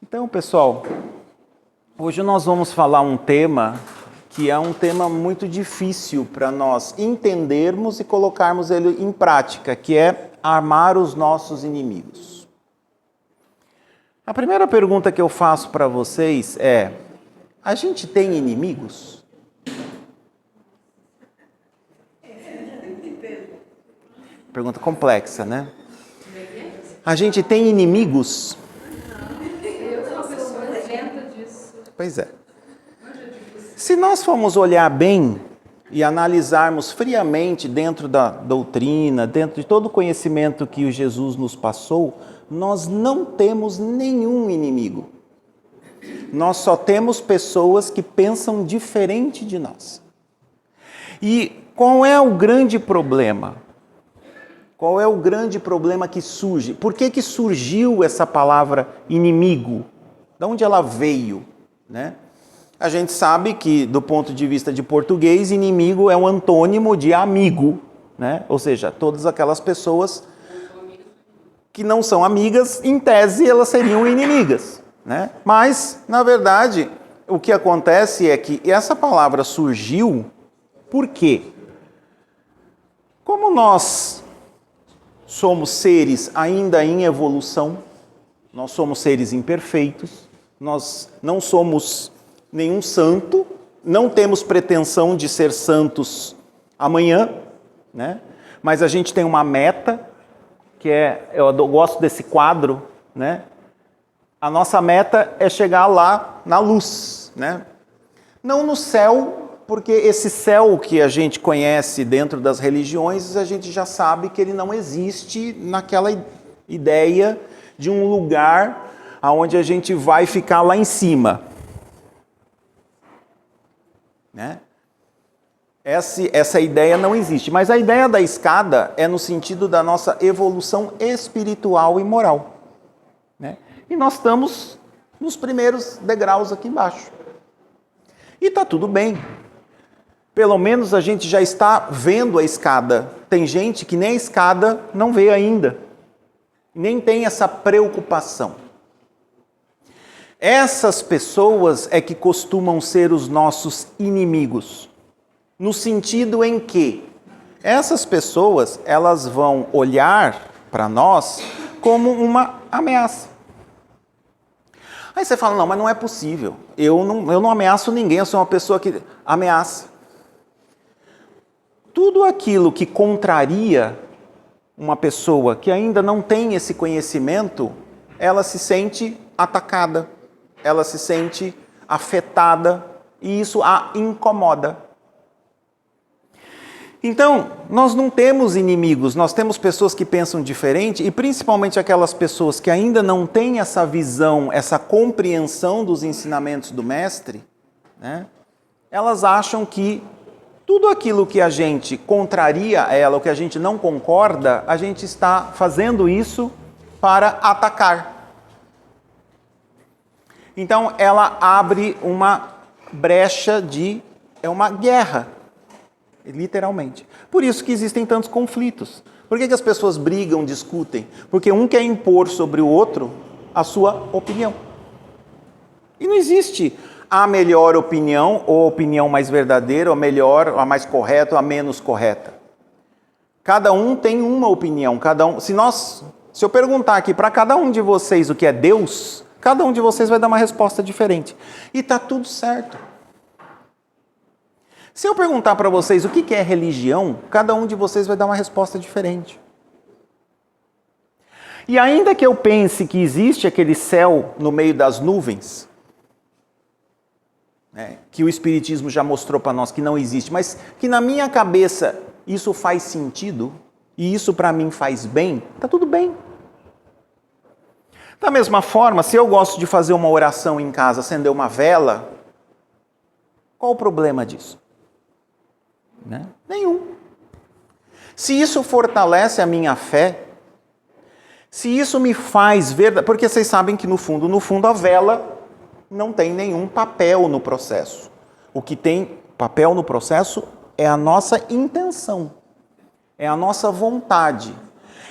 Então, pessoal, hoje nós vamos falar um tema que é um tema muito difícil para nós entendermos e colocarmos ele em prática, que é amar os nossos inimigos. A primeira pergunta que eu faço para vocês é: a gente tem inimigos? Pergunta complexa, né? A gente tem inimigos? Pois é. Se nós formos olhar bem e analisarmos friamente dentro da doutrina, dentro de todo o conhecimento que o Jesus nos passou, nós não temos nenhum inimigo. Nós só temos pessoas que pensam diferente de nós. E qual é o grande problema? Qual é o grande problema que surge? Por que surgiu essa palavra inimigo? De onde ela veio, né? A gente sabe que, do ponto de vista de português, inimigo é um antônimo de amigo, né? Ou seja, todas aquelas pessoas que não são amigas, em tese, elas seriam inimigas, né? Mas, na verdade, o que acontece é que essa palavra surgiu por quê? Como nós somos seres ainda em evolução, nós somos seres imperfeitos, nós não somos nenhum santo, não temos pretensão de ser santos amanhã, né? Mas a gente tem uma meta, que eu gosto desse quadro, né? A nossa meta é chegar lá na luz, né? Não no céu, porque esse céu que a gente conhece dentro das religiões, a gente já sabe que ele não existe naquela ideia de um lugar onde a gente vai ficar lá em cima, né? Essa ideia não existe, mas a ideia da escada é no sentido da nossa evolução espiritual e moral, né? E nós estamos nos primeiros degraus aqui embaixo. E está tudo bem. Pelo menos a gente já está vendo a escada. Tem gente que nem a escada não vê ainda, nem tem essa preocupação. Essas pessoas é que costumam ser os nossos inimigos, no sentido em que essas pessoas, elas vão olhar para nós como uma ameaça. Aí você fala, não, mas não é possível, eu não ameaço ninguém, eu sou uma pessoa que ameaça. Tudo aquilo que contraria uma pessoa que ainda não tem esse conhecimento, ela se sente atacada. Ela se sente afetada e isso a incomoda. Então, nós não temos inimigos, nós temos pessoas que pensam diferente e principalmente aquelas pessoas que ainda não têm essa visão, essa compreensão dos ensinamentos do Mestre, né? Elas acham que tudo aquilo que a gente contraria a ela, o que a gente não concorda, a gente está fazendo isso para atacar. Então, ela abre uma brecha é uma guerra, literalmente. Por isso que existem tantos conflitos. Por que as pessoas brigam, discutem? Porque um quer impor sobre o outro a sua opinião. E não existe a melhor opinião, ou a opinião mais verdadeira, ou a melhor, ou a mais correta, ou a menos correta. Cada um tem uma opinião. Se eu perguntar aqui para cada um de vocês o que é Deus, cada um de vocês vai dar uma resposta diferente. E está tudo certo. Se eu perguntar para vocês o que é religião, cada um de vocês vai dar uma resposta diferente. E ainda que eu pense que existe aquele céu no meio das nuvens, né, que o Espiritismo já mostrou para nós que não existe, mas que na minha cabeça isso faz sentido, e isso para mim faz bem, está tudo bem. Da mesma forma, se eu gosto de fazer uma oração em casa, acender uma vela, qual o problema disso? Né? Nenhum. Se isso fortalece a minha fé, se isso me faz verdade, porque vocês sabem que no fundo a vela não tem nenhum papel no processo. O que tem papel no processo é a nossa intenção, é a nossa vontade.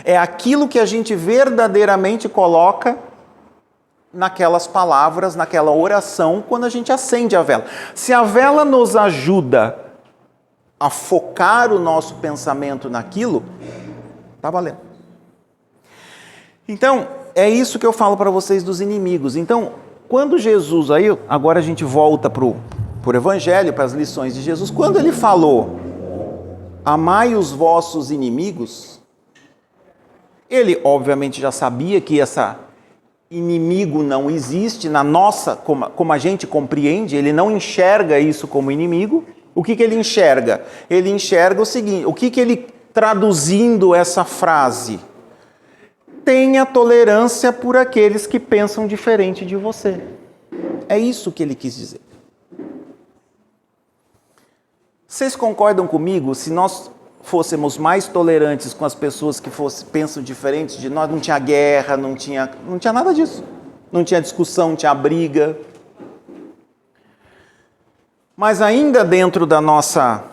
É aquilo que a gente verdadeiramente coloca naquelas palavras, naquela oração, quando a gente acende a vela. Se a vela nos ajuda a focar o nosso pensamento naquilo, tá valendo. Então, é isso que eu falo para vocês dos inimigos. Então, quando Jesus, aí agora a gente volta para o Evangelho, para as lições de Jesus, quando ele falou, amai os vossos inimigos, ele obviamente já sabia que essa inimigo não existe na nossa, como a gente compreende, ele não enxerga isso como inimigo. O que ele enxerga? Ele enxerga o seguinte, o que ele, traduzindo essa frase, tenha tolerância por aqueles que pensam diferente de você. É isso que ele quis dizer. Vocês concordam comigo? Se nós fôssemos mais tolerantes com as pessoas que pensam diferente de nós, não tinha guerra, não tinha nada disso. Não tinha discussão, não tinha briga. Mas ainda dentro da nossa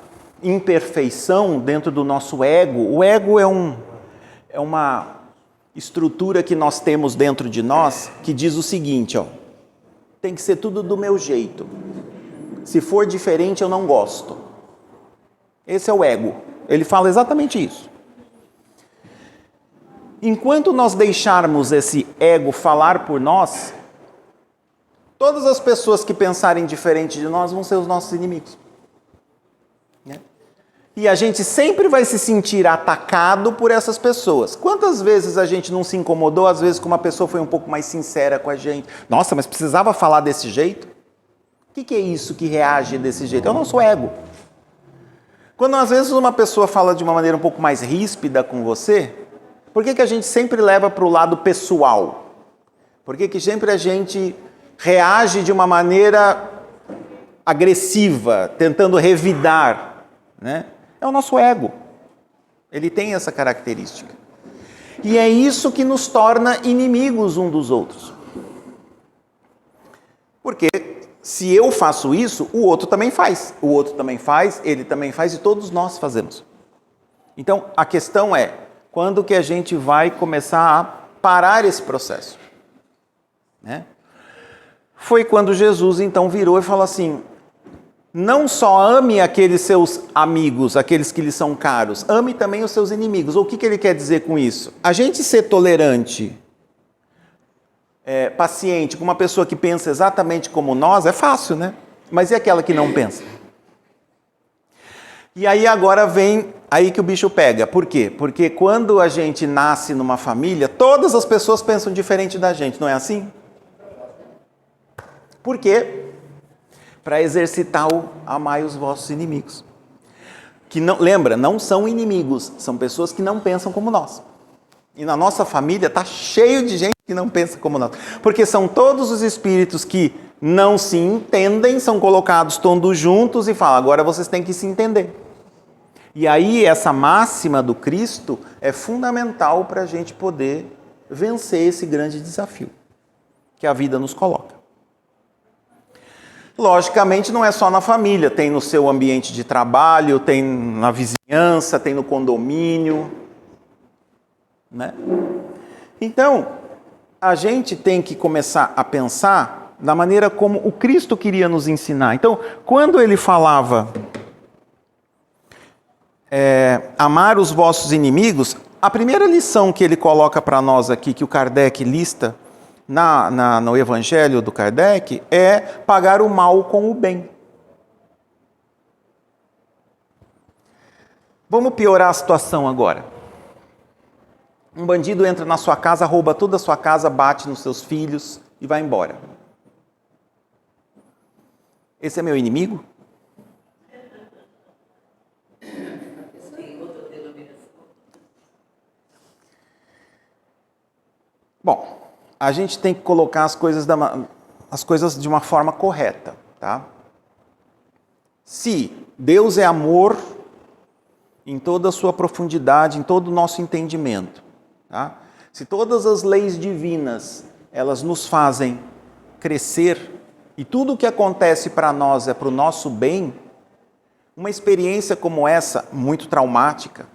imperfeição, dentro do nosso ego, o ego é uma estrutura que nós temos dentro de nós que diz o seguinte, ó, tem que ser tudo do meu jeito. Se for diferente, eu não gosto. Esse é o ego. Ele fala exatamente isso. Enquanto nós deixarmos esse ego falar por nós, todas as pessoas que pensarem diferente de nós vão ser os nossos inimigos. E a gente sempre vai se sentir atacado por essas pessoas. Quantas vezes a gente não se incomodou, às vezes, que uma pessoa foi um pouco mais sincera com a gente? Nossa, mas precisava falar desse jeito? O que é isso que reage desse jeito? É o nosso ego. Quando às vezes uma pessoa fala de uma maneira um pouco mais ríspida com você, por que a gente sempre leva para o lado pessoal? Por que sempre a gente reage de uma maneira agressiva, tentando revidar, né? É o nosso ego. Ele tem essa característica. E é isso que nos torna inimigos um dos outros. Porque se eu faço isso, o outro também faz. O outro também faz, ele também faz e todos nós fazemos. Então, a questão é, quando que a gente vai começar a parar esse processo? Né? Foi quando Jesus então virou e falou assim, não só ame aqueles seus amigos, aqueles que lhe são caros, ame também os seus inimigos. O que ele quer dizer com isso? A gente ser tolerante, paciente com uma pessoa que pensa exatamente como nós, é fácil, né? Mas e aquela que não pensa? E aí agora vem aí que o bicho pega. Por quê? Porque quando a gente nasce numa família, todas as pessoas pensam diferente da gente, não é assim? Por quê? Para exercitar o amai os vossos inimigos. Que não, lembra, não são inimigos, são pessoas que não pensam como nós. E na nossa família está cheio de gente que não pensa como nós. Porque são todos os espíritos que não se entendem, são colocados todos juntos e falam, agora vocês têm que se entender. E aí essa máxima do Cristo é fundamental para a gente poder vencer esse grande desafio que a vida nos coloca. Logicamente não é só na família, tem no seu ambiente de trabalho, tem na vizinhança, tem no condomínio, né? Então, a gente tem que começar a pensar da maneira como o Cristo queria nos ensinar. Então, quando ele falava amar os vossos inimigos, a primeira lição que ele coloca para nós aqui, que o Kardec lista no Evangelho do Kardec, é pagar o mal com o bem. Vamos piorar a situação agora. Um bandido entra na sua casa, rouba toda a sua casa, bate nos seus filhos e vai embora. Esse é meu inimigo? Bom, a gente tem que colocar as coisas de uma forma correta, tá? Se Deus é amor em toda a sua profundidade, em todo o nosso entendimento, tá? Se todas as leis divinas, elas nos fazem crescer e tudo o que acontece para nós é para o nosso bem, uma experiência como essa, muito traumática,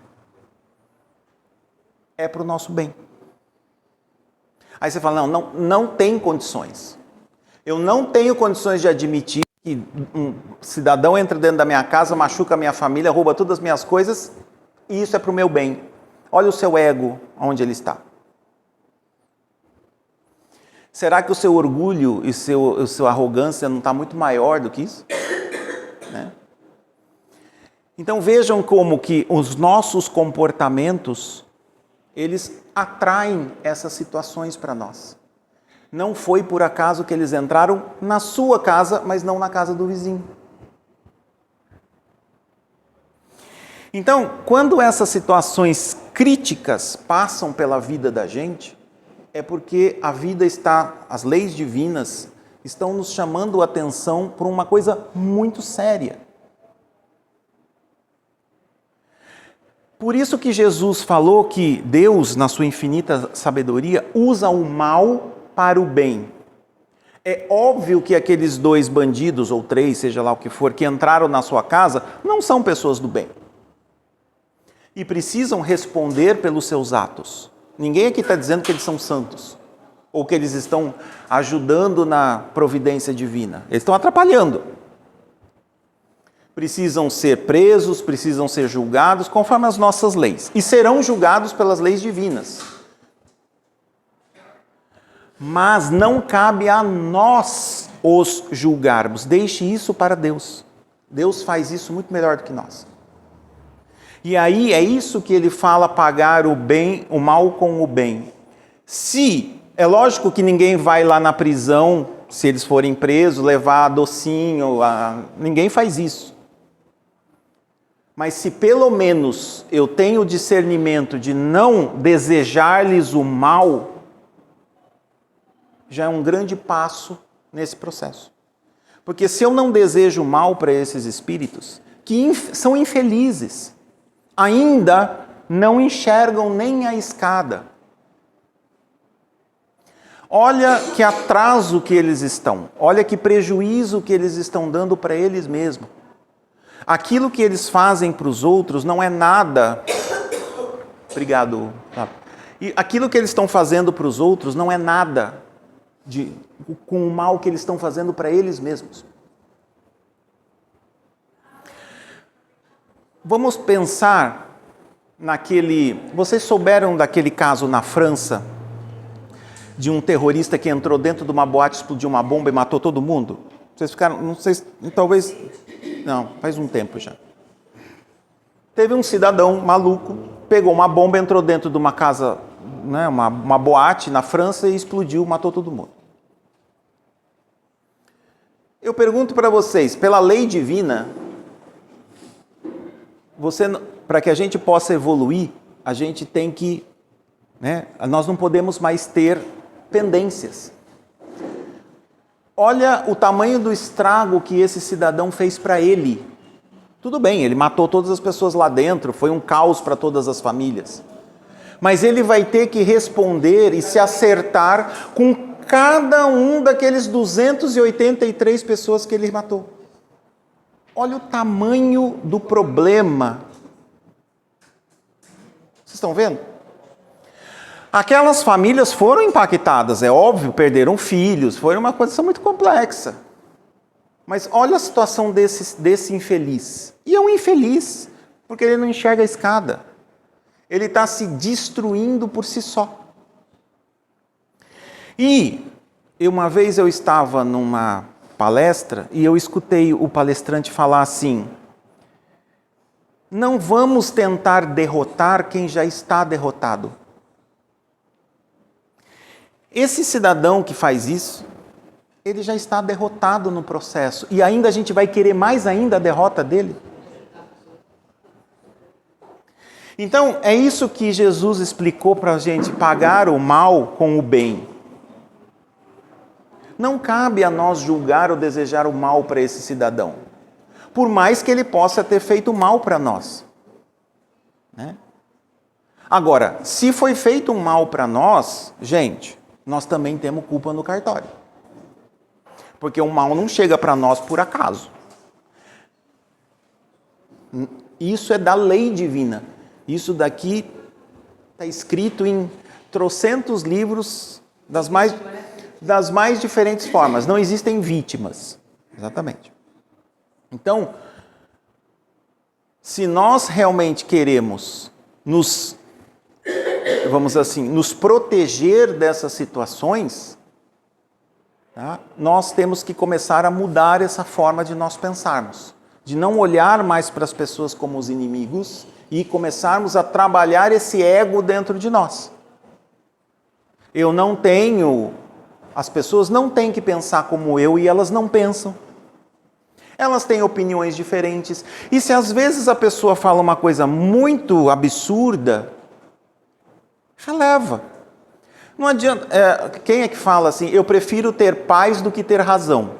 é para o nosso bem. Aí você fala, não tem condições. Eu não tenho condições de admitir que um cidadão entra dentro da minha casa, machuca a minha família, rouba todas as minhas coisas, e isso é para o meu bem. Olha o seu ego, onde ele está. Será que o seu orgulho e sua arrogância não está muito maior do que isso? Né? Então vejam como que os nossos comportamentos, eles atraem essas situações para nós. Não foi por acaso que eles entraram na sua casa, mas não na casa do vizinho. Então, quando essas situações críticas passam pela vida da gente, é porque a vida as leis divinas estão nos chamando a atenção por uma coisa muito séria. Por isso que Jesus falou que Deus, na sua infinita sabedoria, usa o mal para o bem. É óbvio que aqueles 2 bandidos, ou 3, seja lá o que for, que entraram na sua casa, não são pessoas do bem. E precisam responder pelos seus atos. Ninguém aqui está dizendo que eles são santos, ou que eles estão ajudando na providência divina. Eles estão atrapalhando. Precisam ser presos, precisam ser julgados conforme as nossas leis. E serão julgados pelas leis divinas. Mas não cabe a nós os julgarmos. Deixe isso para Deus. Deus faz isso muito melhor do que nós. E aí é isso que ele fala, pagar o mal com o bem. É lógico que ninguém vai lá na prisão, se eles forem presos, levar docinho, ninguém faz isso. Mas se pelo menos eu tenho o discernimento de não desejar-lhes o mal, já é um grande passo nesse processo. Porque se eu não desejo mal para esses espíritos, que são infelizes, ainda não enxergam nem a escada. Olha que atraso que eles estão, olha que prejuízo que eles estão dando para eles mesmos. Aquilo que eles fazem para os outros não é nada. Obrigado. E aquilo que eles estão fazendo para os outros não é nada com o mal que eles estão fazendo para eles mesmos. Vamos pensar Vocês souberam daquele caso na França, de um terrorista que entrou dentro de uma boate, explodiu uma bomba e matou todo mundo? Vocês ficaram, não sei, talvez, não, faz um tempo já. Teve um cidadão maluco, pegou uma bomba, entrou dentro de uma casa, né, uma boate na França e explodiu, matou todo mundo. Eu pergunto para vocês, pela lei divina, para que a gente possa evoluir, a gente tem que, nós não podemos mais ter pendências. Olha o tamanho do estrago que esse cidadão fez para ele. Tudo bem, ele matou todas as pessoas lá dentro, foi um caos para todas as famílias. Mas ele vai ter que responder e se acertar com cada um daqueles 283 pessoas que ele matou. Olha o tamanho do problema. Vocês estão vendo? Aquelas famílias foram impactadas, é óbvio, perderam filhos, foi uma coisa muito complexa. Mas olha a situação desse infeliz. E é um infeliz, porque ele não enxerga a escada. Ele está se destruindo por si só. E uma vez eu estava numa palestra e eu escutei o palestrante falar assim: não vamos tentar derrotar quem já está derrotado. Esse cidadão que faz isso, ele já está derrotado no processo. E ainda a gente vai querer mais ainda a derrota dele? Então, é isso que Jesus explicou para a gente, pagar o mal com o bem. Não cabe a nós julgar ou desejar o mal para esse cidadão, por mais que ele possa ter feito mal para nós. Agora, se foi feito um mal para nós, gente, nós também temos culpa no cartório. Porque o mal não chega para nós por acaso. Isso é da lei divina. Isso daqui está escrito em trocentos livros Das mais diferentes formas. Não existem vítimas. Exatamente. Então, se nós realmente queremos nos proteger dessas situações, tá? Nós temos que começar a mudar essa forma de nós pensarmos, de não olhar mais para as pessoas como os inimigos e começarmos a trabalhar esse ego dentro de nós. As pessoas não têm que pensar como eu e elas não pensam. Elas têm opiniões diferentes. E se às vezes a pessoa fala uma coisa muito absurda, releva. Não adianta. Quem é que fala assim, eu prefiro ter paz do que ter razão?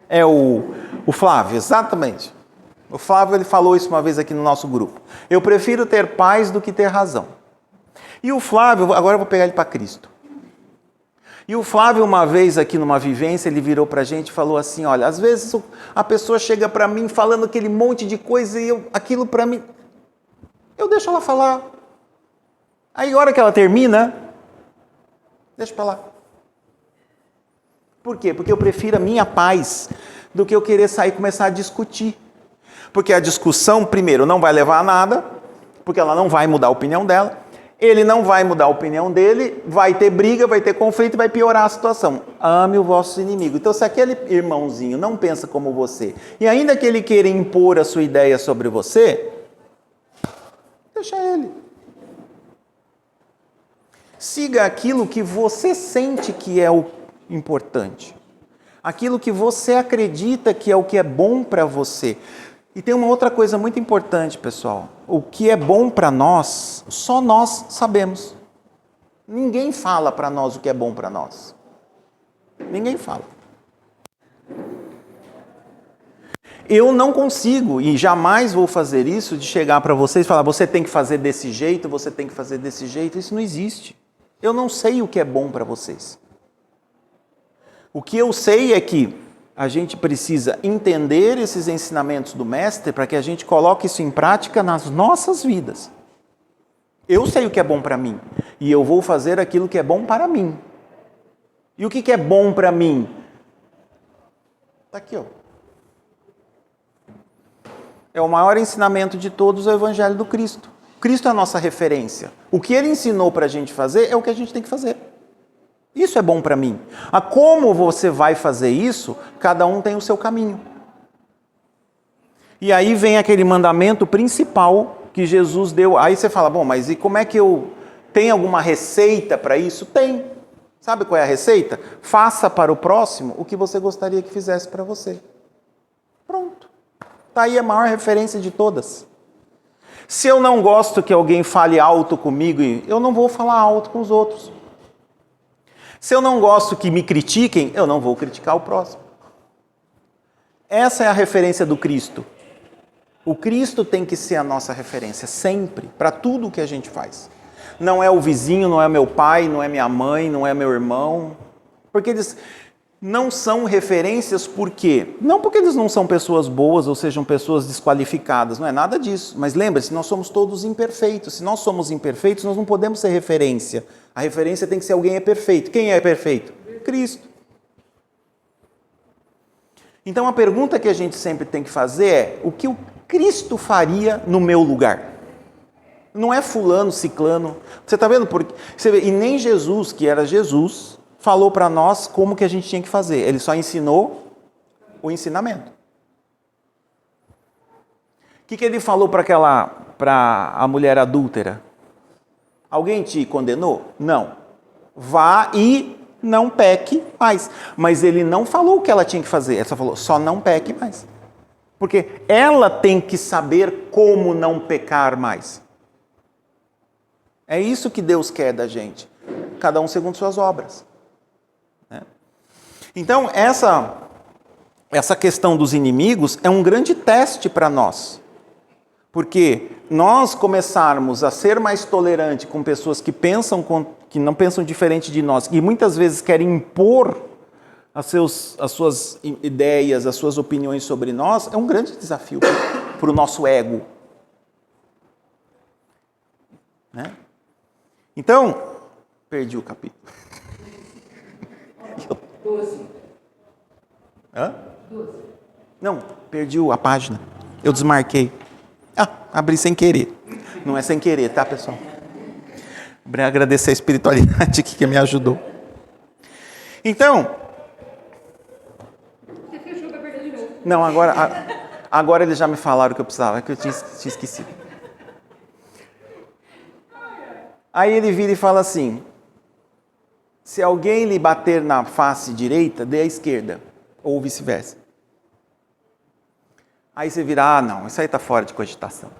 É o Flávio, exatamente. O Flávio ele falou isso uma vez aqui no nosso grupo. Eu prefiro ter paz do que ter razão. E o Flávio, agora eu vou pegar ele para Cristo. E o Flávio, uma vez aqui numa vivência, ele virou para a gente e falou assim, olha, às vezes a pessoa chega para mim falando aquele monte de coisa e aquilo para mim, eu deixo ela falar. Aí a hora que ela termina, deixa para lá. Por quê? Porque eu prefiro a minha paz do que eu querer sair e começar a discutir. Porque a discussão, primeiro, não vai levar a nada, porque ela não vai mudar a opinião dela. Ele não vai mudar a opinião dele, vai ter briga, vai ter conflito e vai piorar a situação. Ame o vosso inimigo. Então, se aquele irmãozinho não pensa como você, e ainda que ele queira impor a sua ideia sobre você, deixa ele. Siga aquilo que você sente que é o importante. Aquilo que você acredita que é o que é bom para você. E tem uma outra coisa muito importante, pessoal. O que é bom para nós, só nós sabemos. Ninguém fala para nós o que é bom para nós. Ninguém fala. Eu não consigo, e jamais vou fazer isso, de chegar para vocês e falar, você tem que fazer desse jeito, você tem que fazer desse jeito. Isso não existe. Eu não sei o que é bom para vocês. O que eu sei é que a gente precisa entender esses ensinamentos do Mestre para que a gente coloque isso em prática nas nossas vidas. Eu sei o que é bom para mim e eu vou fazer aquilo que é bom para mim. E o que é bom para mim? Está aqui, ó. É o maior ensinamento de todos, o Evangelho do Cristo. Cristo é a nossa referência. O que Ele ensinou para a gente fazer é o que a gente tem que fazer. Isso é bom para mim. A como você vai fazer isso, cada um tem o seu caminho. E aí vem aquele mandamento principal que Jesus deu. Aí você fala, bom, mas e como é que eu... Tem alguma receita para isso? Tem. Sabe qual é a receita? Faça para o próximo o que você gostaria que fizesse para você. Pronto. Está aí a maior referência de todas. Se eu não gosto que alguém fale alto comigo, eu não vou falar alto com os outros. Se eu não gosto que me critiquem, eu não vou criticar o próximo. Essa é a referência do Cristo. O Cristo tem que ser a nossa referência, sempre, para tudo o que a gente faz. Não é o vizinho, não é meu pai, não é minha mãe, não é meu irmão. Porque eles não são referências por quê? Não porque eles não são pessoas boas ou sejam pessoas desqualificadas, não é nada disso. Mas lembre-se, nós somos todos imperfeitos. Se nós somos imperfeitos, nós não podemos ser referência. A referência tem que ser alguém que é perfeito. Quem é perfeito? Cristo. Então a pergunta que a gente sempre tem que fazer é, o que o Cristo faria no meu lugar? Não é fulano, ciclano. Você está vendo? E nem Jesus, que era Jesus, falou para nós como que a gente tinha que fazer. Ele só ensinou o ensinamento. O que ele falou para a mulher adúltera? Alguém te condenou? Não. Vá e não peque mais. Mas ele não falou o que ela tinha que fazer. Ele só falou, só não peque mais. Porque ela tem que saber como não pecar mais. É isso que Deus quer da gente. Cada um segundo suas obras. Então, essa questão dos inimigos é um grande teste para nós. Porque nós começarmos a ser mais tolerantes com pessoas que não pensam diferente de nós e muitas vezes querem impor as suas ideias, as suas opiniões sobre nós, é um grande desafio para o nosso ego. Né? Então, Perdi o capítulo. 12. Hã? 12. Não, perdi a página. Eu desmarquei. Abri sem querer. Não é sem querer, tá, pessoal? Agradecer a espiritualidade que me ajudou. Então... Você fechou para perder de novo. Não, agora eles já me falaram o que eu precisava, que eu tinha esquecido. Aí ele vira e fala assim: se alguém lhe bater na face direita, dê à esquerda, ou vice-versa. Aí você vira, não, isso aí está fora de cogitação,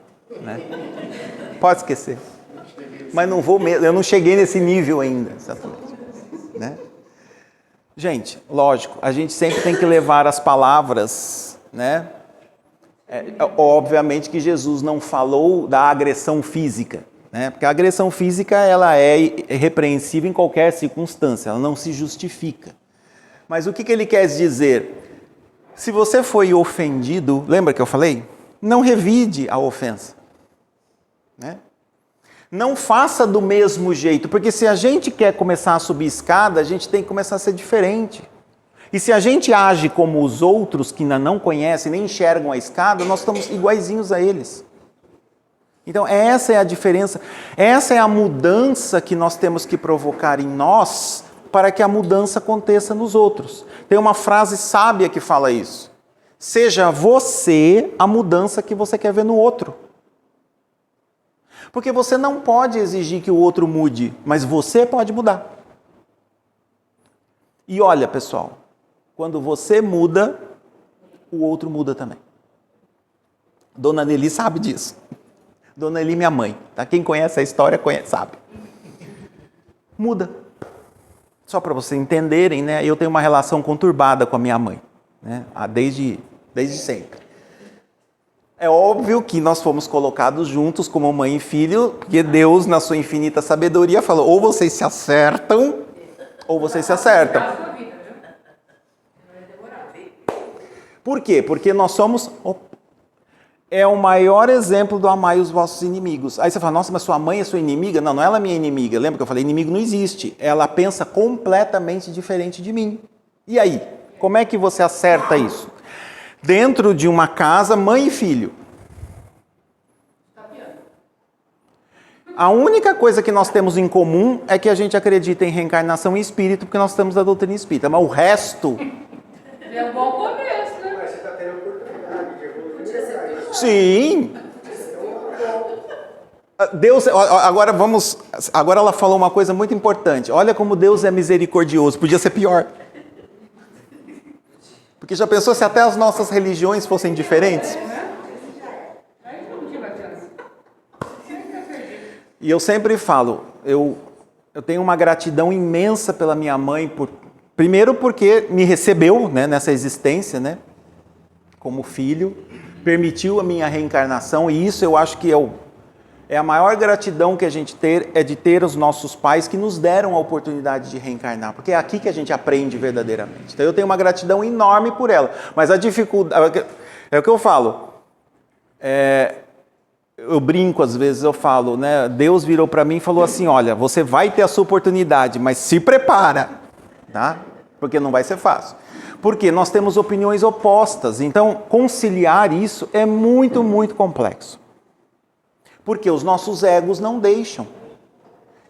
né? Pode esquecer. Mas não vou mesmo, eu não cheguei nesse nível ainda, exatamente, né? Gente, lógico, a gente sempre tem que levar as palavras, né? Obviamente que Jesus não falou da agressão física, né? Porque a agressão física ela é repreensível em qualquer circunstância, ela não se justifica. Mas o que ele quer dizer? Se você foi ofendido, lembra que eu falei? Não revide a ofensa, né? Não faça do mesmo jeito, porque se a gente quer começar a subir escada, a gente tem que começar a ser diferente. E se a gente age como os outros que ainda não conhecem, nem enxergam a escada, nós estamos iguaizinhos a eles. Então essa é a diferença, essa é a mudança que nós temos que provocar em nós para que a mudança aconteça nos outros. Tem uma frase sábia que fala isso. Seja você a mudança que você quer ver no outro. Porque você não pode exigir que o outro mude, mas você pode mudar. E olha, pessoal, quando você muda, o outro muda também. Dona Nelly sabe disso. Dona Nelly, minha mãe, tá? Quem conhece a história, sabe. Muda. Só para vocês entenderem, né? Eu tenho uma relação conturbada com a minha mãe, né? Desde sempre. É óbvio que nós fomos colocados juntos como mãe e filho, porque Deus, na sua infinita sabedoria, falou, ou vocês se acertam, ou vocês se acertam. Por quê? Porque nós somos... É o maior exemplo do amai os vossos inimigos. Aí você fala, nossa, mas sua mãe é sua inimiga? Não, não é ela minha inimiga. Lembra que eu falei, inimigo não existe. Ela pensa completamente diferente de mim. E aí? Como é que você acerta isso? Dentro de uma casa, mãe e filho. A única coisa que nós temos em comum é que a gente acredita em reencarnação e espírito, porque nós estamos da doutrina espírita. Mas o resto... É um bom começo, né? Mas você está tendo oportunidade de evoluir. Sim! Deus, agora ela falou uma coisa muito importante. Olha como Deus é misericordioso. Podia ser pior. Porque já pensou se até as nossas religiões fossem diferentes? E eu sempre falo, eu tenho uma gratidão imensa pela minha mãe, primeiro porque me recebeu, né, nessa existência, né, como filho, permitiu a minha reencarnação, e isso eu acho que é a maior gratidão que a gente é de ter os nossos pais que nos deram a oportunidade de reencarnar, porque é aqui que a gente aprende verdadeiramente. Então eu tenho uma gratidão enorme por ela, mas a dificuldade, é o que eu falo, eu brinco às vezes, eu falo, né, Deus virou para mim e falou assim, olha, você vai ter a sua oportunidade, mas se prepara, tá? Porque não vai ser fácil. Porque nós temos opiniões opostas, então conciliar isso é muito, muito complexo. Porque os nossos egos não deixam.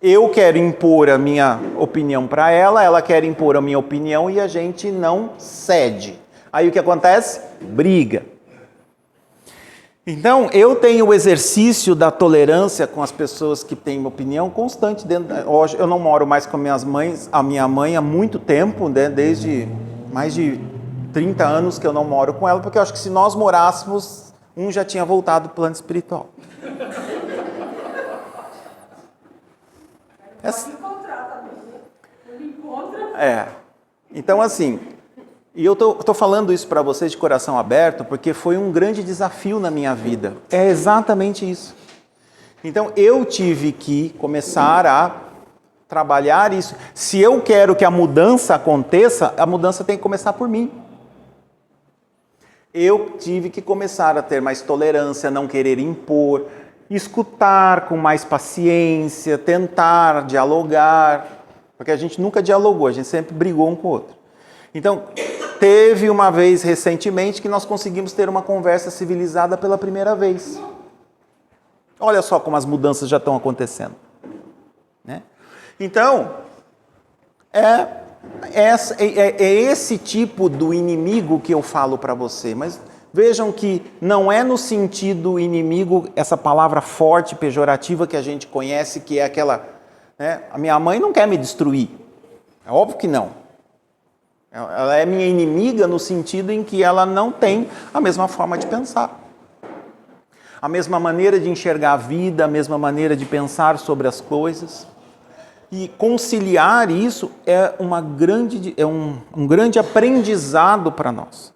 Eu quero impor a minha opinião para ela, ela quer impor a minha opinião e a gente não cede. Aí o que acontece? Briga. Então, eu tenho o exercício da tolerância com as pessoas que têm opinião constante. Hoje eu não moro mais com a minha mãe há muito tempo, né? Desde mais de 30 anos que eu não moro com ela, porque eu acho que se nós morássemos, um já tinha voltado para o plano espiritual. Então assim, e eu tô falando isso para vocês de coração aberto, porque foi um grande desafio na minha vida. É exatamente isso. Então eu tive que começar a trabalhar isso. Se eu quero que a mudança aconteça, a mudança tem que começar por mim. Eu tive que começar a ter mais tolerância, não querer impor. escutar com mais paciência, tentar dialogar, porque a gente nunca dialogou, a gente sempre brigou um com o outro. Então, teve uma vez recentemente que nós conseguimos ter uma conversa civilizada pela primeira vez. Olha só como as mudanças já estão acontecendo, né? Então, é esse tipo do inimigo que eu falo para você, mas vejam que não é no sentido inimigo, essa palavra forte, pejorativa que a gente conhece, que é aquela, né? A minha mãe não quer me destruir, é óbvio que não. Ela é minha inimiga no sentido em que ela não tem a mesma forma de pensar. A mesma maneira de enxergar a vida, a mesma maneira de pensar sobre as coisas. E conciliar isso é um grande aprendizado para nós.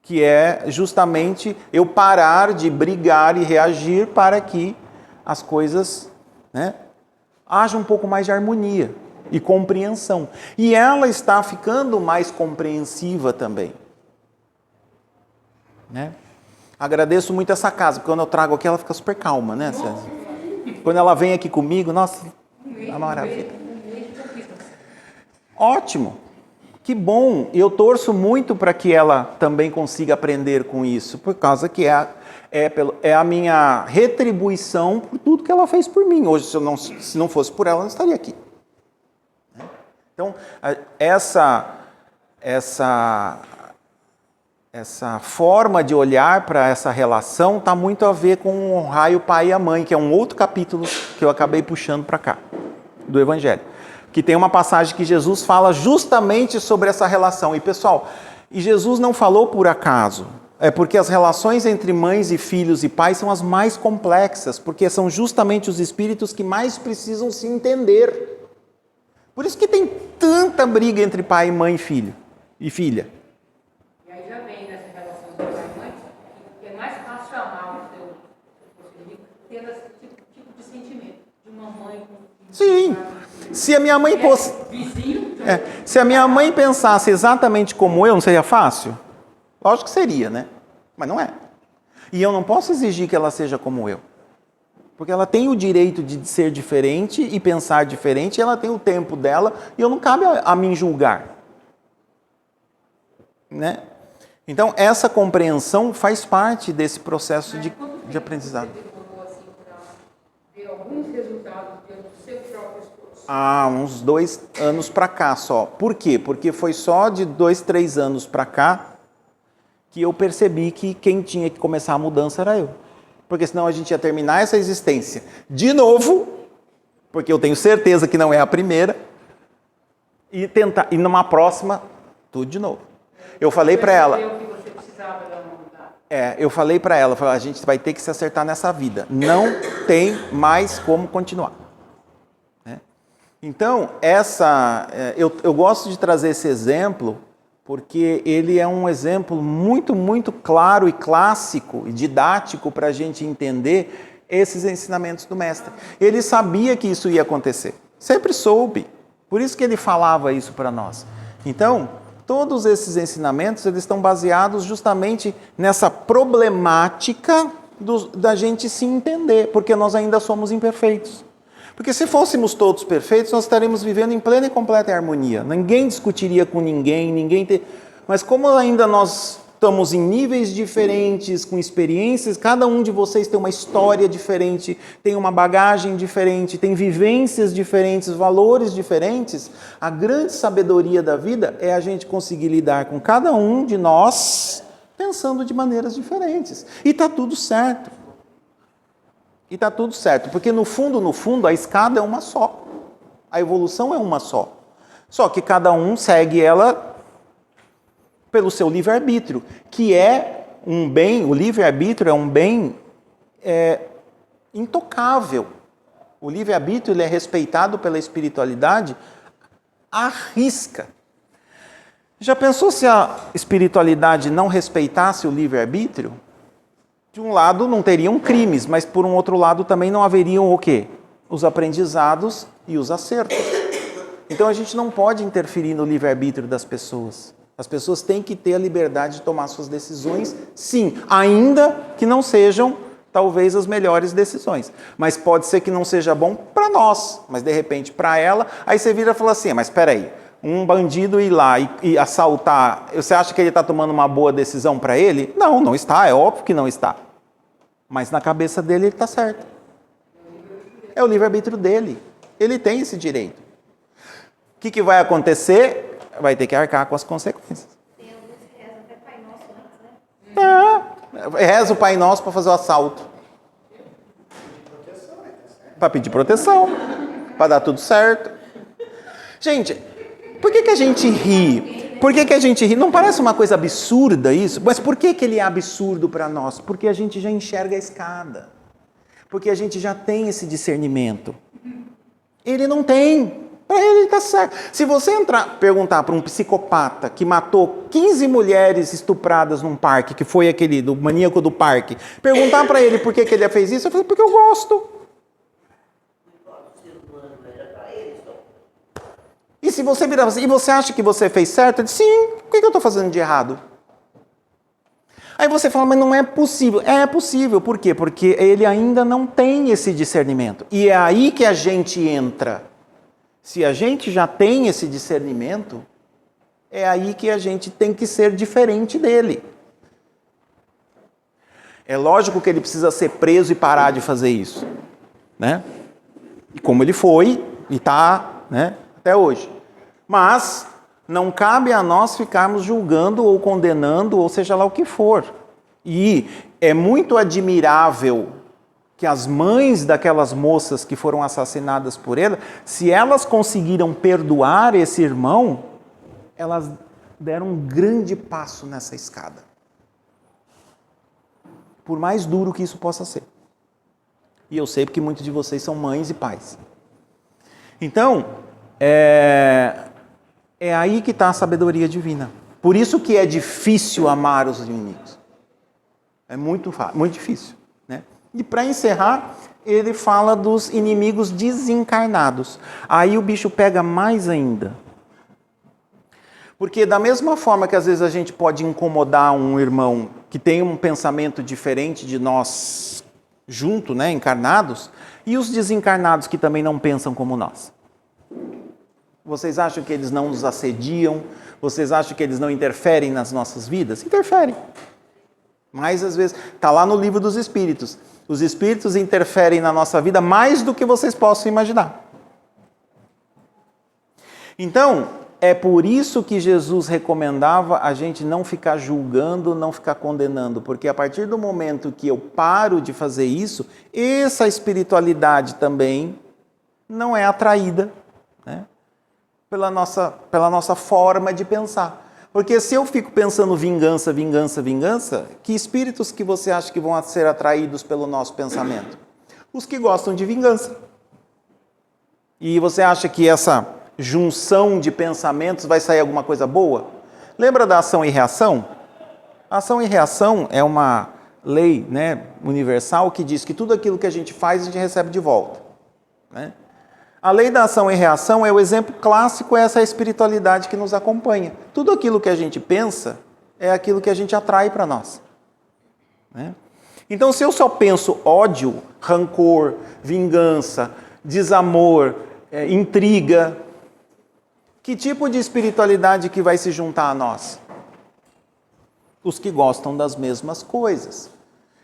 Que é justamente eu parar de brigar e reagir para que as coisas, né, haja um pouco mais de harmonia e compreensão. E ela está ficando mais compreensiva também. Né? Agradeço muito essa casa, porque quando eu trago aqui ela fica super calma, né? Quando ela vem aqui comigo, nossa, é uma maravilha. Ótimo, que bom. Eu torço muito para que ela também consiga aprender com isso, por causa que é a minha retribuição por tudo que ela fez por mim. Hoje, se não fosse por ela, eu não estaria aqui. Então, essa forma de olhar para essa relação está muito a ver com o raio pai e a mãe, que é um outro capítulo que eu acabei puxando para cá, do Evangelho. Que tem uma passagem que Jesus fala justamente sobre essa relação. E pessoal, Jesus não falou por acaso. É porque as relações entre mães e filhos e pais são as mais complexas, porque são justamente os espíritos que mais precisam se entender. Por isso que tem tanta briga entre pai, mãe e filho e filha. E aí já vem nessa relação de pai e mãe, que é mais fácil amar o seu filho tendo esse tipo de sentimento, de uma mãe com um filho. Sim. Se a minha mãe fosse... se a minha mãe pensasse exatamente como eu, não seria fácil? Lógico que seria, né? Mas não é. E eu não posso exigir que ela seja como eu. Porque ela tem o direito de ser diferente e pensar diferente, e ela tem o tempo dela, e eu não cabe a mim julgar. Né? Então, essa compreensão faz parte desse processo de aprendizado. Você demorou assim para ver alguns resultados dentro do seu próprio esforço? Ah, uns 2 anos para cá só. Por quê? Porque foi só de 2, 3 anos para cá que eu percebi que quem tinha que começar a mudança era eu. Porque senão a gente ia terminar essa existência de novo, porque eu tenho certeza que não é a primeira, e tentar, e numa próxima, tudo de novo. Eu falei para ela... eu falei para ela, a gente vai ter que se acertar nessa vida. Não tem mais como continuar. Né? Então, eu gosto de trazer esse exemplo, porque ele é um exemplo muito, muito claro e clássico e didático para a gente entender esses ensinamentos do Mestre. Ele sabia que isso ia acontecer, sempre soube, por isso que ele falava isso para nós. Então, todos esses ensinamentos eles estão baseados justamente nessa problemática da gente se entender, porque nós ainda somos imperfeitos. Porque se fôssemos todos perfeitos, nós estaríamos vivendo em plena e completa harmonia. Ninguém discutiria com ninguém, Mas como ainda nós estamos em níveis diferentes, com experiências, cada um de vocês tem uma história diferente, tem uma bagagem diferente, tem vivências diferentes, valores diferentes, a grande sabedoria da vida é a gente conseguir lidar com cada um de nós pensando de maneiras diferentes. E está tudo certo. E está tudo certo, porque no fundo, a escada é uma só. A evolução é uma só. Só que cada um segue ela pelo seu livre-arbítrio, que é um bem, o livre-arbítrio é um bem intocável. O livre-arbítrio ele é respeitado pela espiritualidade à risca. Já pensou se a espiritualidade não respeitasse o livre-arbítrio? De um lado não teriam crimes, mas por um outro lado também não haveriam o quê? Os aprendizados e os acertos. Então a gente não pode interferir no livre-arbítrio das pessoas. As pessoas têm que ter a liberdade de tomar suas decisões, sim, ainda que não sejam talvez as melhores decisões. Mas pode ser que não seja bom para nós, mas de repente para ela. Aí você vira e fala assim, mas espera aí, um bandido ir lá e assaltar, você acha que ele está tomando uma boa decisão para ele? Não, não está, é óbvio que não está. Mas na cabeça dele ele está certo. É o livre-arbítrio dele. Ele tem esse direito. O que vai acontecer? Vai ter que arcar com as consequências. Tem alguns que rezam até Pai Nosso antes, né? Reza o Pai Nosso para fazer o assalto. Para pedir proteção. Para dar tudo certo. Gente, por que a gente ri? Por que a gente ri? Não parece uma coisa absurda isso? Mas por que ele é absurdo para nós? Porque a gente já enxerga a escada. Porque a gente já tem esse discernimento. Ele não tem. Para ele está certo. Se você perguntar para um psicopata que matou 15 mulheres estupradas num parque, que foi aquele do maníaco do parque, perguntar para ele por que ele fez isso, eu falo, porque eu gosto. E se você virar assim, e você acha que você fez certo? Ele diz, sim, o que eu estou fazendo de errado? Aí você fala, mas não é possível. É possível, por quê? Porque ele ainda não tem esse discernimento. E é aí que a gente entra. Se a gente já tem esse discernimento, é aí que a gente tem que ser diferente dele. É lógico que ele precisa ser preso e parar de fazer isso, né? E como ele foi e está, né, até hoje. Mas não cabe a nós ficarmos julgando ou condenando, ou seja lá o que for. E é muito admirável que as mães daquelas moças que foram assassinadas por ele, se elas conseguiram perdoar esse irmão, elas deram um grande passo nessa escada. Por mais duro que isso possa ser. E eu sei porque muitos de vocês são mães e pais. Então, é aí que está a sabedoria divina. Por isso que é difícil amar os inimigos. É muito difícil. Né? E para encerrar, ele fala dos inimigos desencarnados. Aí o bicho pega mais ainda. Porque da mesma forma que às vezes a gente pode incomodar um irmão que tem um pensamento diferente de nós junto, né, encarnados, e os desencarnados que também não pensam como nós. Vocês acham que eles não nos assediam? Vocês acham que eles não interferem nas nossas vidas? Interferem. Mas às vezes, está lá no livro dos Espíritos. Os Espíritos interferem na nossa vida mais do que vocês possam imaginar. Então, é por isso que Jesus recomendava a gente não ficar julgando, não ficar condenando. Porque a partir do momento que eu paro de fazer isso, essa espiritualidade também não é atraída, né? Pela nossa forma de pensar. Porque se eu fico pensando vingança, vingança, vingança, que espíritos que você acha que vão ser atraídos pelo nosso pensamento? Os que gostam de vingança. E você acha que essa junção de pensamentos vai sair alguma coisa boa? Lembra da ação e reação? A ação e reação é uma lei, né, universal que diz que tudo aquilo que a gente faz, a gente recebe de volta. Né? A lei da ação e reação é o exemplo clássico, é essa espiritualidade que nos acompanha. Tudo aquilo que a gente pensa é aquilo que a gente atrai para nós. Né? Então, se eu só penso ódio, rancor, vingança, desamor, intriga, que tipo de espiritualidade que vai se juntar a nós? Os que gostam das mesmas coisas.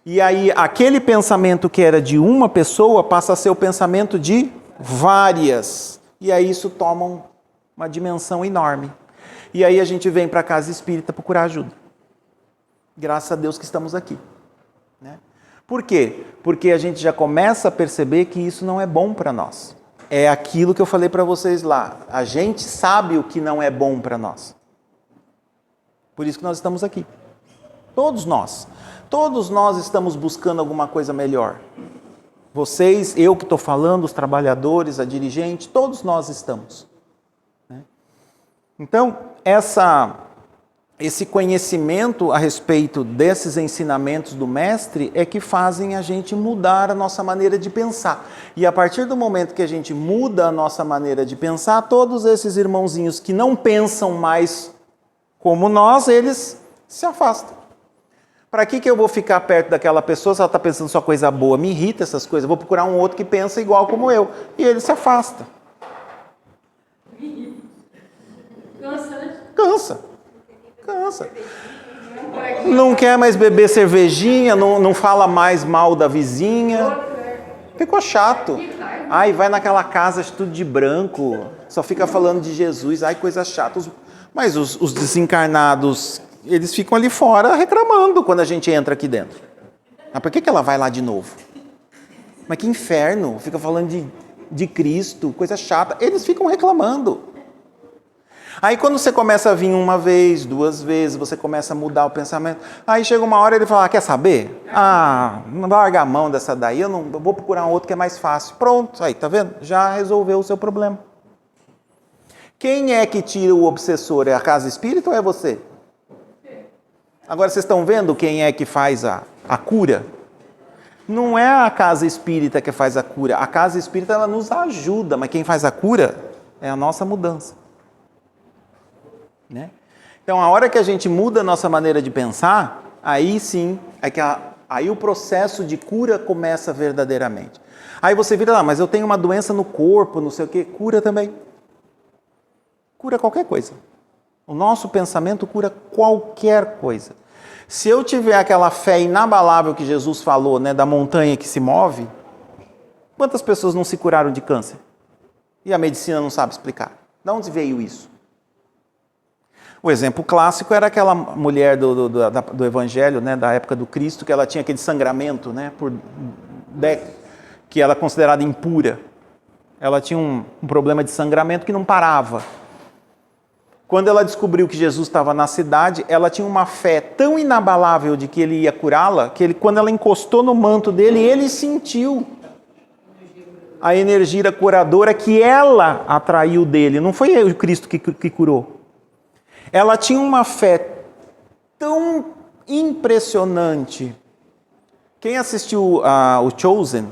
E aí, aquele pensamento que era de uma pessoa passa a ser o pensamento de várias. E aí isso toma uma dimensão enorme. E aí a gente vem para a casa espírita procurar ajuda. Graças a Deus que estamos aqui. Né? Por quê? Porque a gente já começa a perceber que isso não é bom para nós. É aquilo que eu falei para vocês lá. A gente sabe o que não é bom para nós. Por isso que nós estamos aqui. Todos nós. Todos nós estamos buscando alguma coisa melhor. Vocês, eu que estou falando, os trabalhadores, a dirigente, todos nós estamos. Né? Então, esse conhecimento a respeito desses ensinamentos do Mestre é que fazem a gente mudar a nossa maneira de pensar. E a partir do momento que a gente muda a nossa maneira de pensar, todos esses irmãozinhos que não pensam mais como nós, eles se afastam. Para que eu vou ficar perto daquela pessoa se ela está pensando só coisa boa? Me irrita essas coisas. Eu vou procurar um outro que pensa igual como eu. E ele se afasta. Cansa, né? Cansa. Não quer mais beber cervejinha, não fala mais mal da vizinha. Ficou chato. Ai, vai naquela casa tudo de branco, só fica falando de Jesus. Ai, coisa chata. Mas os desencarnados, eles ficam ali fora reclamando quando a gente entra aqui dentro. Mas por que ela vai lá de novo? Mas que inferno, fica falando de Cristo, coisa chata. Eles ficam reclamando. Aí quando você começa a vir uma vez, duas vezes, você começa a mudar o pensamento. Aí chega uma hora ele fala, quer saber? Não larga a mão dessa daí, eu vou procurar um outro que é mais fácil. Pronto, aí, tá vendo? Já resolveu o seu problema. Quem é que tira o obsessor? É a casa espírita ou é você? Agora vocês estão vendo quem é que faz a cura? Não é a casa espírita que faz a cura. A casa espírita ela nos ajuda, mas quem faz a cura é a nossa mudança. Né? Então, a hora que a gente muda a nossa maneira de pensar, aí sim, aí o processo de cura começa verdadeiramente. Aí você vira lá, mas eu tenho uma doença no corpo, não sei o quê, cura também. Cura qualquer coisa. O nosso pensamento cura qualquer coisa. Se eu tiver aquela fé inabalável que Jesus falou, né, da montanha que se move, quantas pessoas não se curaram de câncer? E a medicina não sabe explicar. De onde veio isso? O exemplo clássico era aquela mulher do Evangelho, né, da época do Cristo, que ela tinha aquele sangramento, né, que ela era considerada impura. Ela tinha um problema de sangramento que não parava. Quando ela descobriu que Jesus estava na cidade, ela tinha uma fé tão inabalável de que ele ia curá-la, que quando ela encostou no manto dele, ele sentiu a energia curadora que ela atraiu dele. Não foi o Cristo que curou. Ela tinha uma fé tão impressionante. Quem assistiu o Chosen,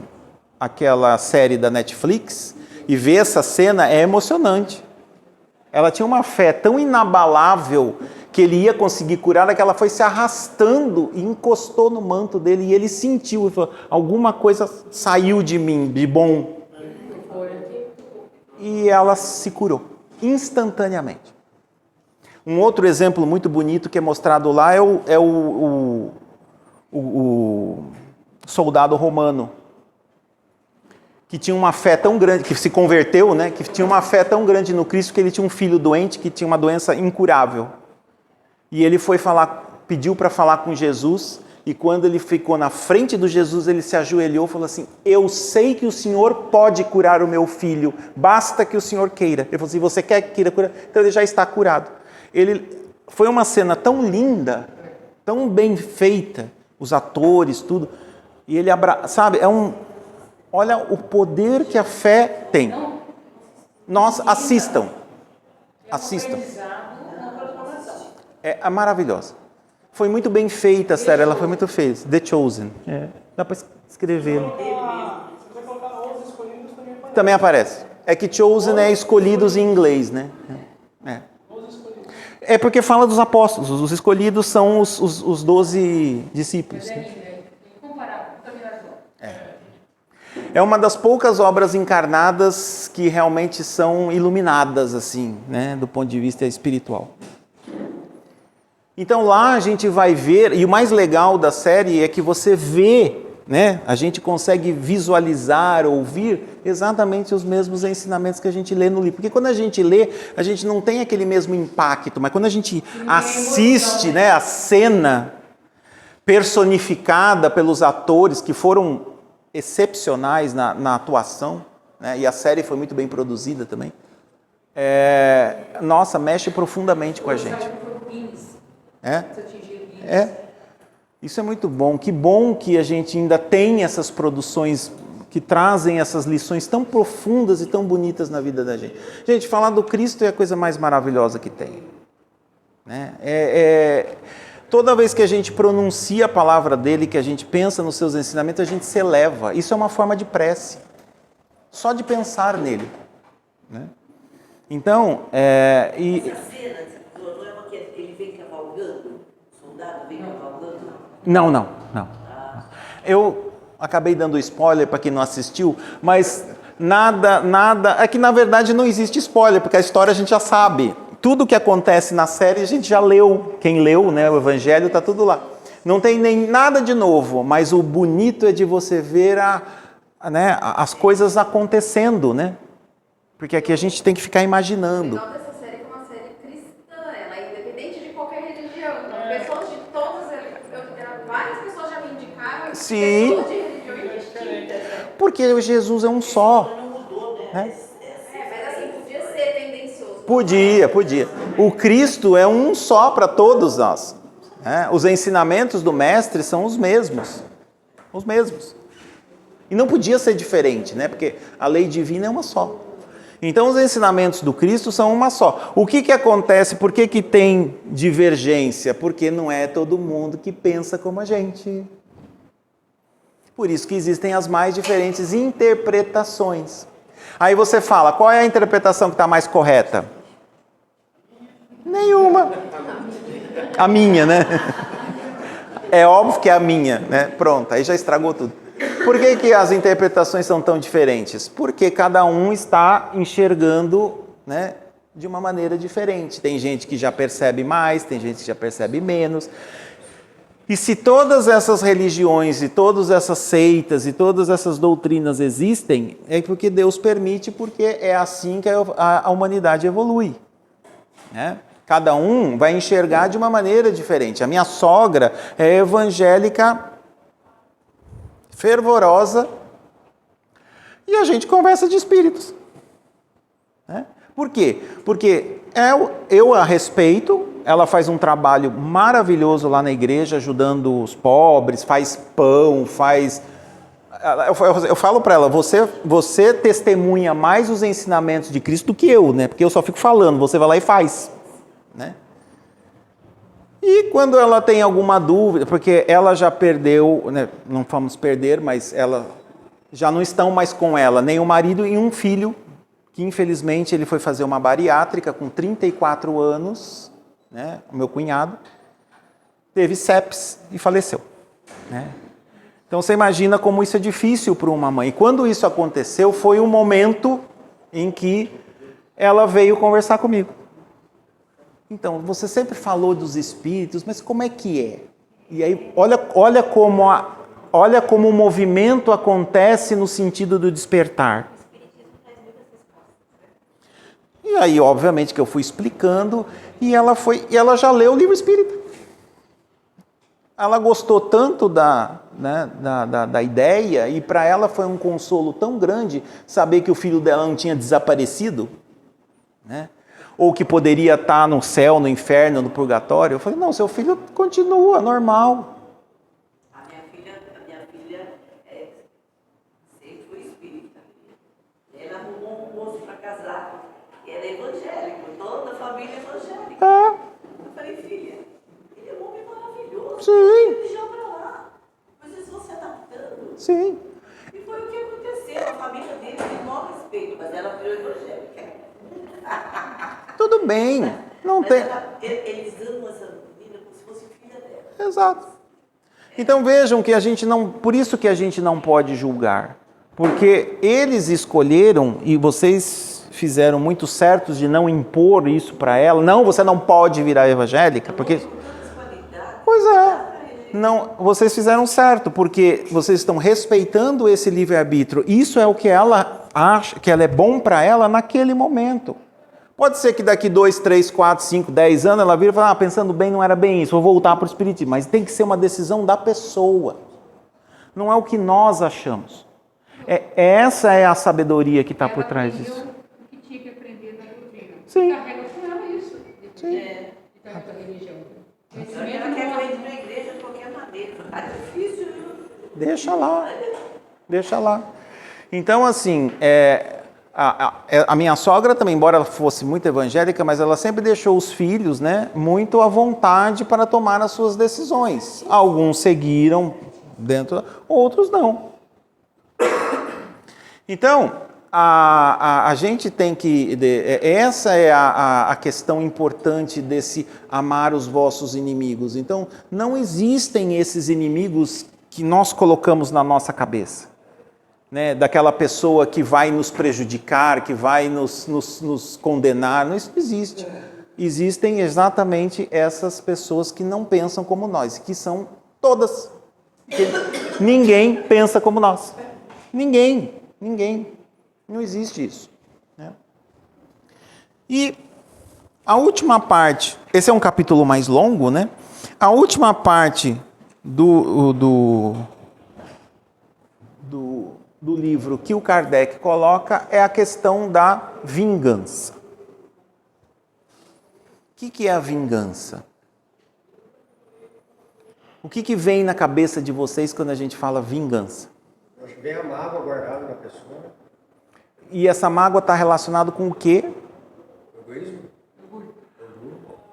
aquela série da Netflix, e vê essa cena, é emocionante. Ela tinha uma fé tão inabalável que ele ia conseguir curar, que ela foi se arrastando e encostou no manto dele, e ele sentiu, ele falou, alguma coisa saiu de mim, de bom. E ela se curou, instantaneamente. Um outro exemplo muito bonito que é mostrado lá é o soldado romano, que tinha uma fé tão grande, que se converteu, né? Que tinha uma fé tão grande no Cristo que ele tinha um filho doente que tinha uma doença incurável. E ele foi pediu para falar com Jesus, e quando ele ficou na frente do Jesus, ele se ajoelhou e falou assim, eu sei que o Senhor pode curar o meu filho, basta que o Senhor queira. Ele falou assim, você quer que queira curar? Então ele já está curado. Foi uma cena tão linda, tão bem feita, os atores, tudo, e ele sabe, olha o poder que a fé tem. Nós assistam. É maravilhosa. Foi muito bem feita a série, ela foi muito feita. The Chosen. Dá para escrever. Também aparece. É que Chosen é escolhidos em inglês, né? É porque fala dos apóstolos, os escolhidos são os 12 discípulos. Né? É uma das poucas obras encarnadas que realmente são iluminadas, assim, né, do ponto de vista espiritual. Então lá a gente vai ver, e o mais legal da série é que você vê, né, a gente consegue visualizar, ouvir exatamente os mesmos ensinamentos que a gente lê no livro. Porque quando a gente lê, a gente não tem aquele mesmo impacto, mas quando a gente assiste, né, a cena personificada pelos atores que foram excepcionais na atuação, né, e a série foi muito bem produzida também, nossa, mexe profundamente com a gente. Isso é muito bom. Que bom que a gente ainda tem essas produções que trazem essas lições tão profundas e tão bonitas na vida da gente. Gente, falar do Cristo é a coisa mais maravilhosa que tem. Né? Toda vez que a gente pronuncia a palavra dele, que a gente pensa nos seus ensinamentos, a gente se eleva. Isso é uma forma de prece. Só de pensar nele. Né? Então, Essa cena, não é uma que ele vem cavalgando, o soldado vem cavalgando? Não. Eu acabei dando spoiler para quem não assistiu, mas nada. É que na verdade não existe spoiler, porque a história a gente já sabe. Tudo que acontece na série a gente já leu. Quem leu, né, o Evangelho, está tudo lá. Não tem nem nada de novo, mas o bonito é de você ver as coisas acontecendo, né? Porque aqui a gente tem que ficar imaginando. O legal dessa série é que é uma série cristã, ela é independente de qualquer religião. Então, pessoas de todas, várias pessoas já me indicaram. Sim. Pessoas de religiões distintas. Porque Jesus é um só. Né? Mas assim, podia ser tendencioso. Podia. O Cristo é um só para todos nós. Né? Os ensinamentos do Mestre são os mesmos. Os mesmos. E não podia ser diferente, né? Porque a lei divina é uma só. Então, os ensinamentos do Cristo são uma só. O que acontece? Por que tem divergência? Porque não é todo mundo que pensa como a gente. Por isso que existem as mais diferentes interpretações. Aí você fala, qual é a interpretação que está mais correta? Nenhuma. A minha, né? É óbvio que é a minha, né? Pronto, aí já estragou tudo. Por que as interpretações são tão diferentes? Porque cada um está enxergando, né, de uma maneira diferente. Tem gente que já percebe mais, tem gente que já percebe menos. E se todas essas religiões e todas essas seitas e todas essas doutrinas existem, é porque Deus permite, porque é assim que a humanidade evolui. Né? Cada um vai enxergar de uma maneira diferente. A minha sogra é evangélica fervorosa e a gente conversa de espíritos. Né? Por quê? Porque eu a respeito, ela faz um trabalho maravilhoso lá na igreja, ajudando os pobres, faz pão, eu falo para ela, você testemunha mais os ensinamentos de Cristo do que eu, né? Porque eu só fico falando, você vai lá e faz. Né? E quando ela tem alguma dúvida, porque ela já perdeu, né, não vamos perder, mas ela já não estão mais com ela, nem o marido e um filho, que infelizmente ele foi fazer uma bariátrica com 34 anos, né, o meu cunhado, teve sepsis e faleceu. Né? Então você imagina como isso é difícil para uma mãe. E quando isso aconteceu, foi um momento em que ela veio conversar comigo. Então, você sempre falou dos espíritos, mas como é que é? E aí, olha como o movimento acontece no sentido do despertar. E aí, obviamente, que eu fui explicando, e ela já leu o livro espírita. Ela gostou tanto da ideia, e para ela foi um consolo tão grande saber que o filho dela não tinha desaparecido, né? Ou que poderia estar no céu, no inferno, no purgatório. Eu falei, não, seu filho continua, normal. A minha filha sempre foi espírita. Ela arrumou um moço para casar. Ela é evangélica, toda a família é evangélica. Eu falei, filha, ele é um homem maravilhoso. Sim. Deixa para lá. Mas eles vão se adaptando. Sim. E foi o que aconteceu. A família dele tem o maior respeito, mas ela virou evangélica. Tudo bem, não tem. Eles amam essa menina como se fosse filha dela. Exato. Então vejam que por isso que a gente não pode julgar, porque eles escolheram e vocês fizeram muito certos de não impor isso para ela. Não, você não pode virar evangélica, porque pois é. Não, vocês fizeram certo, porque vocês estão respeitando esse livre-arbítrio. Isso é o que ela acha, que ela é bom para ela naquele momento. Pode ser que daqui 2, 3, 4, 5, 10 anos ela vira e fala, pensando bem, não era bem isso, vou voltar para o espiritismo. Mas tem que ser uma decisão da pessoa. Não é o que nós achamos. Essa é a sabedoria que está por trás disso. O que tinha que aprender da doutrina. Sim. Carrega com ela isso. Sim. De carregar a religião. Ela quer ir na igreja de qualquer maneira. Tá difícil, viu? Deixa lá. Então, assim, a minha sogra também, embora ela fosse muito evangélica, mas ela sempre deixou os filhos, né, muito à vontade para tomar as suas decisões. Alguns seguiram outros não. Então, a gente tem que... Essa é a questão importante desse amar os vossos inimigos. Então, não existem esses inimigos que nós colocamos na nossa cabeça, né? Daquela pessoa que vai nos prejudicar, que vai nos condenar. Não, isso não existe. Existem exatamente essas pessoas que não pensam como nós, que são todas. Ninguém pensa como nós. Ninguém. Não existe isso, né? E a última parte, esse é um capítulo mais longo, né? A última parte do livro que o Kardec coloca é a questão da vingança. O que é a vingança? O que vem na cabeça de vocês quando a gente fala vingança? Acho que vem a mágoa guardada na pessoa. E essa mágoa está relacionada com o quê? Egoísmo.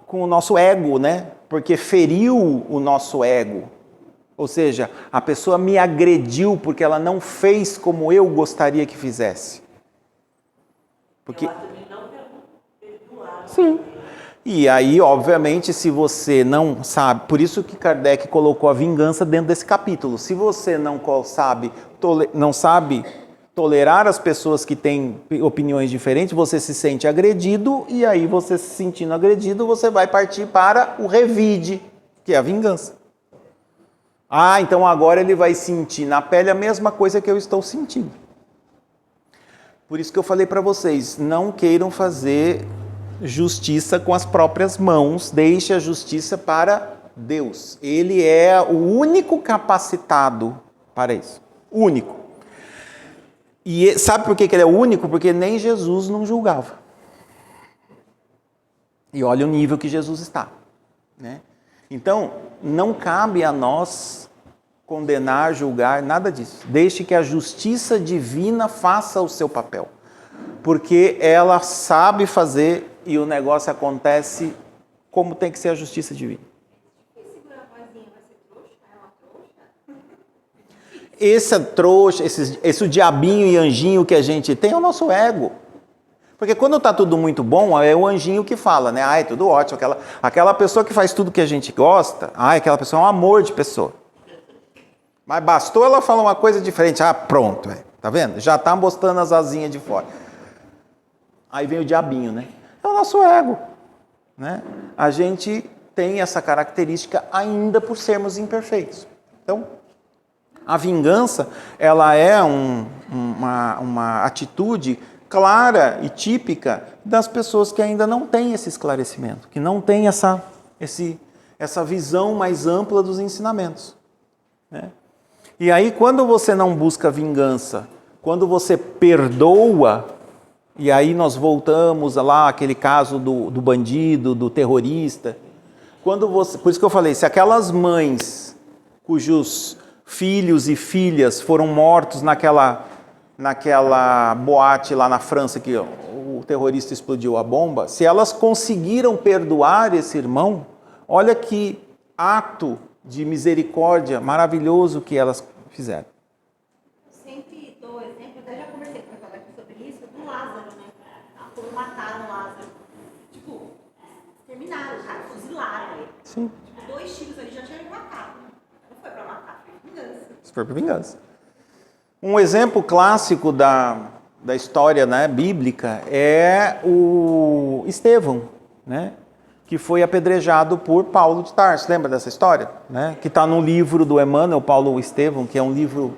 Com o nosso ego, né? Porque feriu o nosso ego. Ou seja, a pessoa me agrediu porque ela não fez como eu gostaria que fizesse. Porque... Eu acho que não perdoar. Sim. E aí, obviamente, se você não sabe... Por isso que Kardec colocou a vingança dentro desse capítulo. Se você não sabe tolerar as pessoas que têm opiniões diferentes, você se sente agredido, e aí você se sentindo agredido, você vai partir para o revide, que é a vingança. Ah, então agora ele vai sentir na pele a mesma coisa que eu estou sentindo. Por isso que eu falei para vocês, não queiram fazer justiça com as próprias mãos, deixe a justiça para Deus. Ele é o único capacitado para isso. Único. E sabe por que ele é o único? Porque nem Jesus não julgava. E olha o nível que Jesus está, né? Então, não cabe a nós condenar, julgar, nada disso. Deixe que a justiça divina faça o seu papel. Porque ela sabe fazer e o negócio acontece como tem que ser a justiça divina. Esse diabinho e anjinho que a gente tem é o nosso ego. Porque quando está tudo muito bom, é o anjinho que fala, né? Ah, é tudo ótimo. Aquela pessoa que faz tudo que a gente gosta, aquela pessoa é um amor de pessoa. Mas bastou ela falar uma coisa diferente. Ah, pronto, tá vendo? Já está mostrando as asinhas de fora. Aí vem o diabinho, né? É o nosso ego, né? A gente tem essa característica ainda por sermos imperfeitos. Então, a vingança, ela é uma atitude clara e típica das pessoas que ainda não têm esse esclarecimento, que não têm essa visão mais ampla dos ensinamentos, né? E aí, quando você não busca vingança, quando você perdoa, e aí nós voltamos lá àquele caso do bandido, do terrorista, por isso que eu falei, se aquelas mães cujos filhos e filhas foram mortos naquela boate lá na França que o terrorista explodiu a bomba, se elas conseguiram perdoar esse irmão, olha que ato de misericórdia maravilhoso que elas fizeram. Sempre dou exemplo, até já conversei com ela aqui sobre isso, do Lázaro, né? Como mataram o Lázaro. Tipo, terminaram, cara, fuzilaram ele. Sim. Tipo, 2 tiros ali já tinham matado. Não foi pra matar, foi vingança. Isso foi por vingança. Um exemplo clássico da história, né, bíblica é o Estevão, né, que foi apedrejado por Paulo de Tarso. Lembra dessa história? Né? Que está no livro do Emmanuel, Paulo Estevão, que é um livro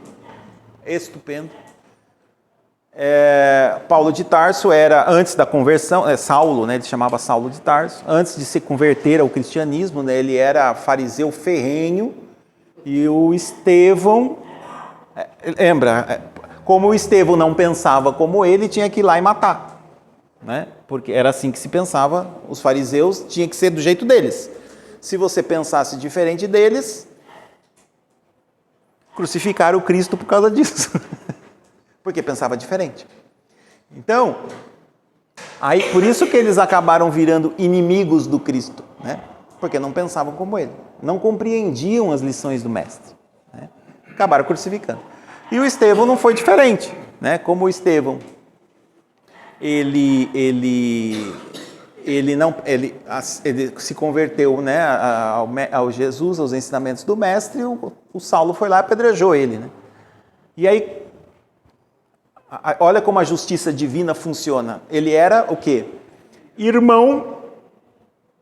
estupendo. Paulo de Tarso era, antes da conversão, Saulo, né, ele chamava Saulo de Tarso, antes de se converter ao cristianismo, né, ele era fariseu ferrenho, e o Estevão, lembra, como o Estevão não pensava como ele, tinha que ir lá e matar, né? Porque era assim que se pensava, os fariseus tinha que ser do jeito deles. Se você pensasse diferente deles, crucificaram o Cristo por causa disso, porque pensava diferente. Então, aí por isso que eles acabaram virando inimigos do Cristo, né? Porque não pensavam como ele, não compreendiam as lições do mestre, né? Acabaram crucificando. E o Estevão não foi diferente, né? Como o Estevão ele se converteu, né, ao Jesus, aos ensinamentos do mestre, o Saulo foi lá e apedrejou ele, né? E aí, olha como a justiça divina funciona. Ele era o quê? Irmão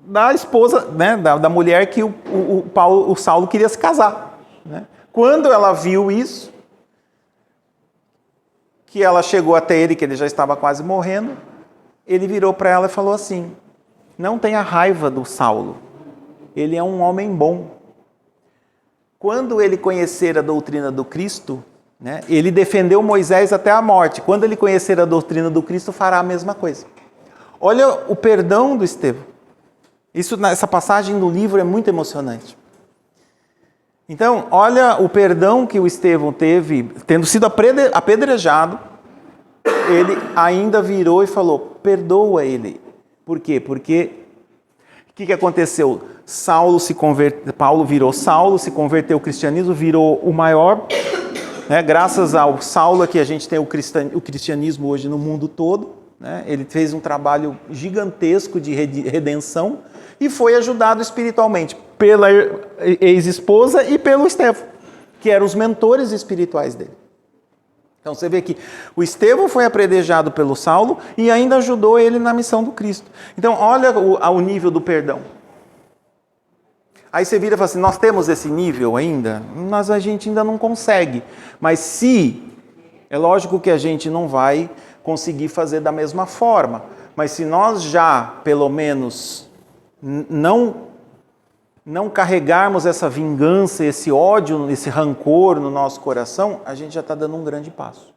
da esposa, né, da mulher que o Saulo queria se casar, né? Quando ela viu isso, que ela chegou até ele, que ele já estava quase morrendo, ele virou para ela e falou assim: não tenha raiva do Saulo, ele é um homem bom. Quando ele conhecer a doutrina do Cristo, né, ele defendeu Moisés até a morte. Quando ele conhecer a doutrina do Cristo, fará a mesma coisa. Olha o perdão do Estevão. Essa passagem no livro é muito emocionante. Então, olha o perdão que o Estevão teve, tendo sido apedrejado, ele ainda virou e falou: perdoa ele. Por quê? Porque o que aconteceu? Paulo virou Saulo, se converteu ao cristianismo, virou o maior, né? Graças ao Saulo que a gente tem o cristianismo hoje no mundo todo, né? Ele fez um trabalho gigantesco de redenção e foi ajudado espiritualmente pela ex-esposa e pelo Estevão, que eram os mentores espirituais dele. Então você vê que o Estevão foi apedrejado pelo Saulo e ainda ajudou ele na missão do Cristo. Então olha o nível do perdão. Aí você vira e fala assim: nós temos esse nível ainda? Mas a gente ainda não consegue. Mas é lógico que a gente não vai conseguir fazer da mesma forma. Mas se nós já, pelo menos, não carregarmos essa vingança, esse ódio, esse rancor no nosso coração, a gente já está dando um grande passo.